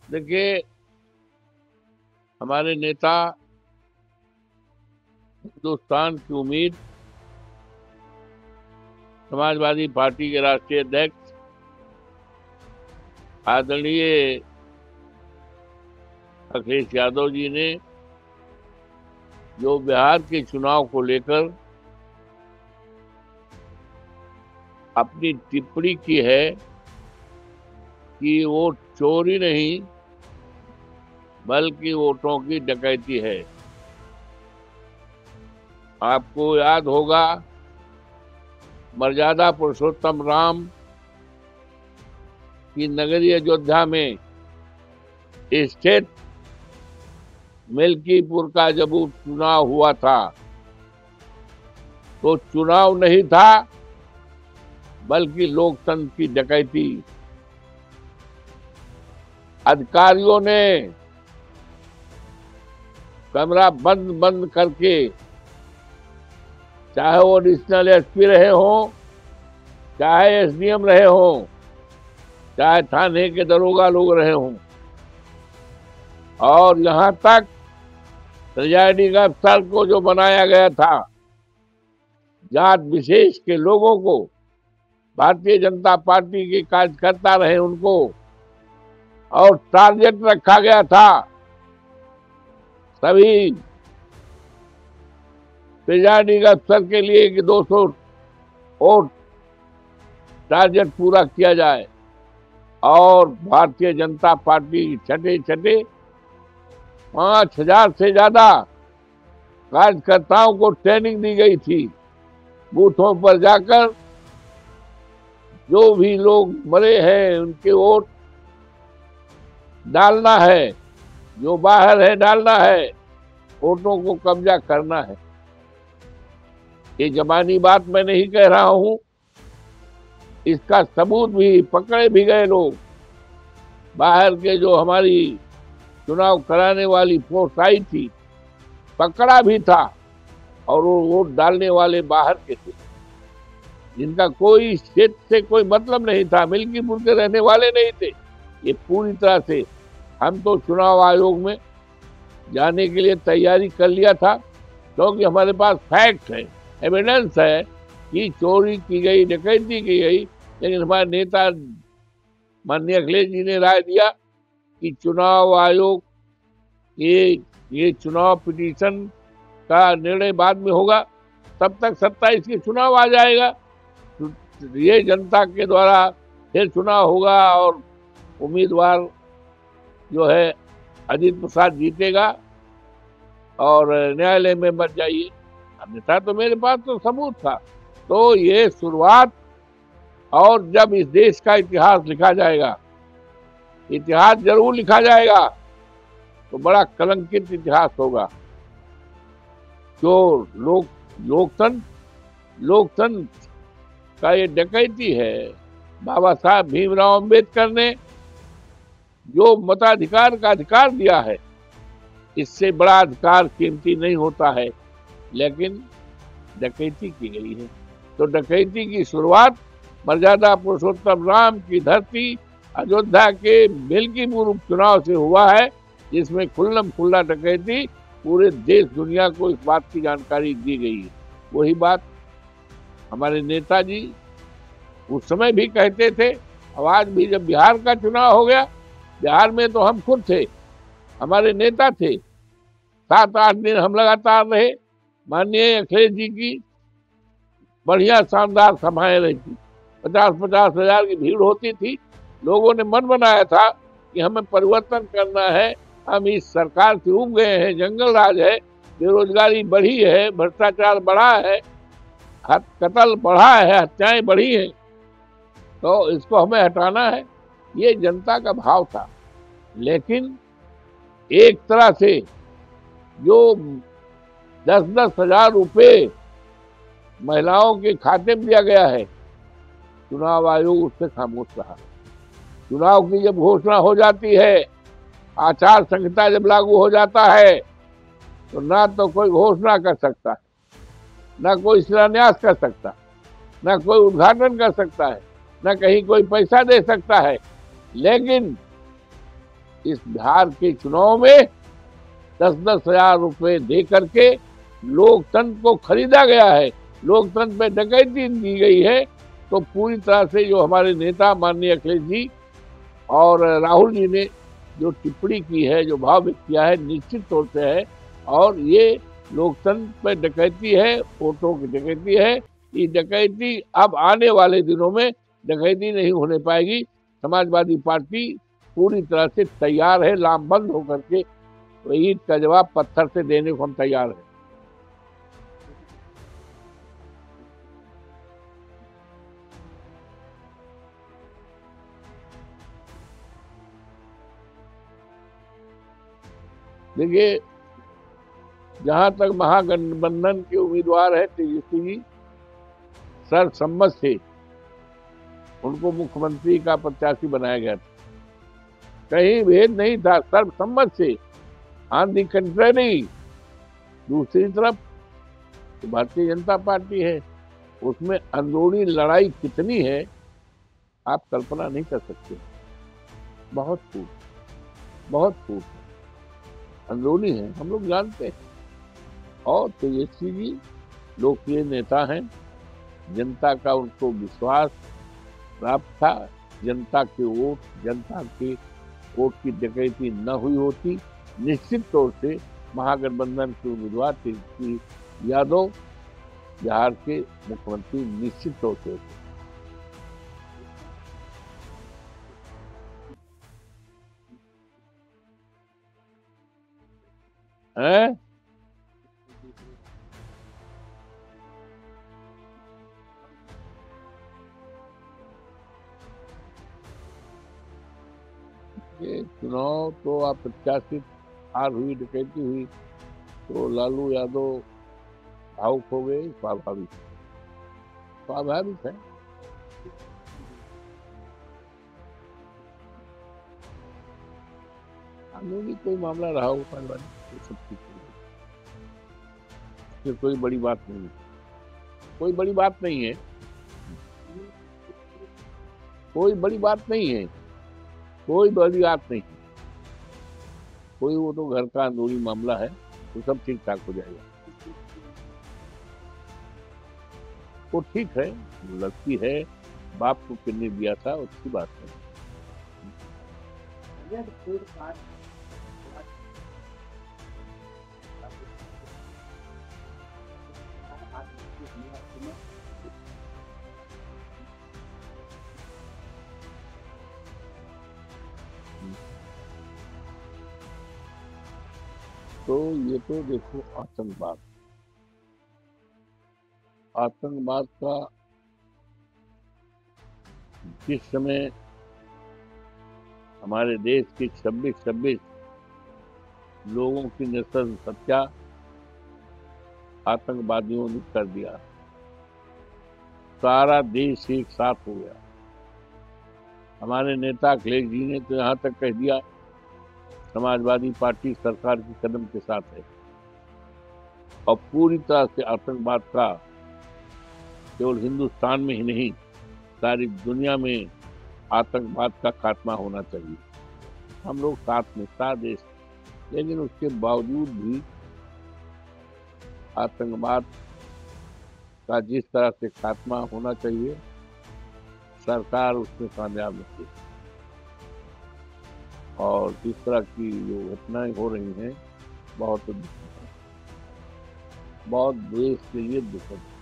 देखिए, हमारे नेता, हिंदुस्तान की उम्मीद, समाजवादी पार्टी के राष्ट्रीय अध्यक्ष आदरणीय अखिलेश यादव जी ने जो बिहार के चुनाव को लेकर अपनी टिप्पणी की है कि वो चोरी नहीं बल्कि वोटों की डकैती है। आपको याद होगा, मर्यादा पुरुषोत्तम राम की नगरी अयोध्या में स्टेट मिल्कीपुर का जब चुनाव हुआ था तो चुनाव नहीं था बल्कि लोकतंत्र की डकैती। अधिकारियों ने कमरा बंद बंद करके, चाहे वो एडिशनल एसपी रहे हों, चाहे एसडीएम रहे हों, चाहे थाने के दरोगा लोग रहे हों, और यहां तक प्रिजाइडिंग अफसर को जो बनाया गया था, जात विशेष के लोगों को, भारतीय जनता पार्टी के कार्यकर्ता रहे उनको, और टारगेट रखा गया था सभी प्रिजाइडिंग अफसर के लिए कि 200 वोट टारगेट पूरा किया जाए। और भारतीय जनता पार्टी छठे 5,000 से ज्यादा कार्यकर्ताओं को ट्रेनिंग दी गई थी। बूथों पर जाकर जो भी लोग मरे हैं उनके वोट डालना है, जो बाहर है डालना है, वोटों को कब्जा करना है। ये जबानी बात मैं नहीं कह रहा हूं, इसका सबूत भी, पकड़े भी गए लोग। बाहर के जो हमारी चुनाव कराने वाली फोर्स आई थी, पकड़ा भी था, और वो वोट डालने वाले बाहर के थे, जिनका कोई क्षेत्र से कोई मतलब नहीं था, मिल्कीपुर के रहने वाले नहीं थे। ये पूरी तरह से, हम तो चुनाव आयोग में जाने के लिए तैयारी कर लिया था, क्योंकि हमारे पास फैक्ट है, एविडेंस है कि चोरी की गई, डकैती की गई। लेकिन हमारे नेता माननीय अखिलेश जी ने राय दिया कि चुनाव आयोग ये चुनाव पिटीशन का निर्णय बाद में होगा, तब तक 27 के चुनाव आ जाएगा, ये जनता के द्वारा फिर चुनाव होगा और उम्मीदवार जो है अजीत प्रसाद जीतेगा और न्यायालय में मत जाइए। अन्यथा तो मेरे पास तो सबूत था। तो ये शुरुआत, और जब इस देश का इतिहास लिखा जाएगा, इतिहास जरूर लिखा जाएगा, तो बड़ा कलंकित इतिहास होगा। जो लोकतंत्र का ये डकैती है। बाबा साहब भीमराव अंबेडकर ने जो मताधिकार का अधिकार दिया है, इससे बड़ा अधिकार कीमती नहीं होता है, लेकिन डकैती की गई है। तो डकैती की शुरुआत मर्यादा पुरुषोत्तम राम की धरती अयोध्या के मिल्कीपुर उपचुनाव से हुआ है, जिसमें खुल्लम खुल्ला डकैती पूरे देश दुनिया को इस बात की जानकारी दी गई है। वही बात हमारे नेताजी उस समय भी कहते थे, और आज भी। जब बिहार का चुनाव हो गया, बिहार में तो हम खुद थे, हमारे नेता थे, 7-8 दिन हम लगातार रहे। माननीय अखिलेश जी की बढ़िया शानदार सभाएं रहती, 50-50 हजार की भीड़ होती थी। लोगों ने मन बनाया था कि हमें परिवर्तन करना है, हम इस सरकार से उब गए हैं, जंगल राज है, बेरोजगारी बढ़ी है, भ्रष्टाचार बढ़ा है, कत्ल बढ़ा है, हत्याएं बढ़ी हैं, तो इसको हमें हटाना है। ये जनता का भाव था। लेकिन एक तरह से जो 10-10 हजार रुपये महिलाओं के खाते में दिया गया है, चुनाव आयोग उससे खामोश रहा। चुनाव की जब घोषणा हो जाती है, आचार संहिता जब लागू हो जाता है, तो ना तो कोई घोषणा कर सकता है, ना कोई शिलान्यास कर सकता, ना कोई उद्घाटन कर सकता है, ना कहीं कोई पैसा दे सकता है। लेकिन इस बिहार के चुनाव में 10-10 हजार रुपए दे करके लोकतंत्र को खरीदा गया है, लोकतंत्र में डकैती दी गई है। तो पूरी तरह से जो हमारे नेता माननीय अखिलेश जी और राहुल जी ने जो टिप्पणी की है, जो भाव व्यक्त किया है, निश्चित तौर से है। और ये लोकतंत्र पे डकैती है, वोटों की डकैती है। ये डकैती अब आने वाले दिनों में डकैती नहीं होने पाएगी। समाजवादी पार्टी पूरी तरह से तैयार है, लामबंद होकर के तो ईंट का जवाब पत्थर से देने को हम तैयार हैं। देखिए, जहां तक महागठबंधन के उम्मीदवार है तेजस्वी जी, सर्वसम्मत से उनको मुख्यमंत्री का प्रत्याशी बनाया गया था, कहीं भेद नहीं था, सर्वसम्मत से। ऑन दी कंट्री, दूसरी तरफ तो भारतीय जनता पार्टी है, उसमें अंदरूनी लड़ाई कितनी है आप कल्पना नहीं कर सकते। बहुत फूट अंदरूनी है, हम लोग जानते हैं। और तेजस्वी जी लोकप्रिय नेता हैं, जनता का उनको विश्वास प्राप्त था। जनता के वोट की डकैती न हुई होती, निश्चित तौर से महागठबंधन के उम्मीदवार तेजस्वी यादव बिहार के मुख्यमंत्री निश्चित तौर से होते। हैं? ये चुनाव तो आप प्रत्याशित हार हुई, डकैती हुई तो लालू यादव भावुक हो गए, स्वाभाविक है। कानूनी कोई मामला रहा हो तो सब ठीक है, कोई बड़ी बात नहीं है, कोई बड़ी बात नहीं है, कोई बड़ी बात नहीं है, कोई बड़ी बात नहीं, कोई वो तो घर का अंदरूनी मामला है, तो सब ठीक ठाक हो जाएगा। वो ठीक है, लड़की है, बाप को किडनी दिया था, अच्छी बात है। तो ये तो देखो, आतंकवाद का जिस समय हमारे देश के 26 लोगों की नस्ल हत्या आतंकवादियों ने कर दिया, सारा देश एक साथ हो गया। हमारे नेता अखिलेश जी ने तो यहाँ तक कह दिया समाजवादी पार्टी सरकार के कदम के साथ है, और पूरी तरह से आतंकवाद का केवल हिंदुस्तान में ही नहीं, सारी दुनिया में आतंकवाद का खात्मा होना चाहिए। हम लोग साथ में, साथ देश, लेकिन उसके बावजूद भी आतंकवाद का जिस तरह से खात्मा होना चाहिए, सरकार उसमें कामयाब नहीं है। और इस तरह की जो घटनाएं हो रही हैं, बहुत देश के लिए दुखद है।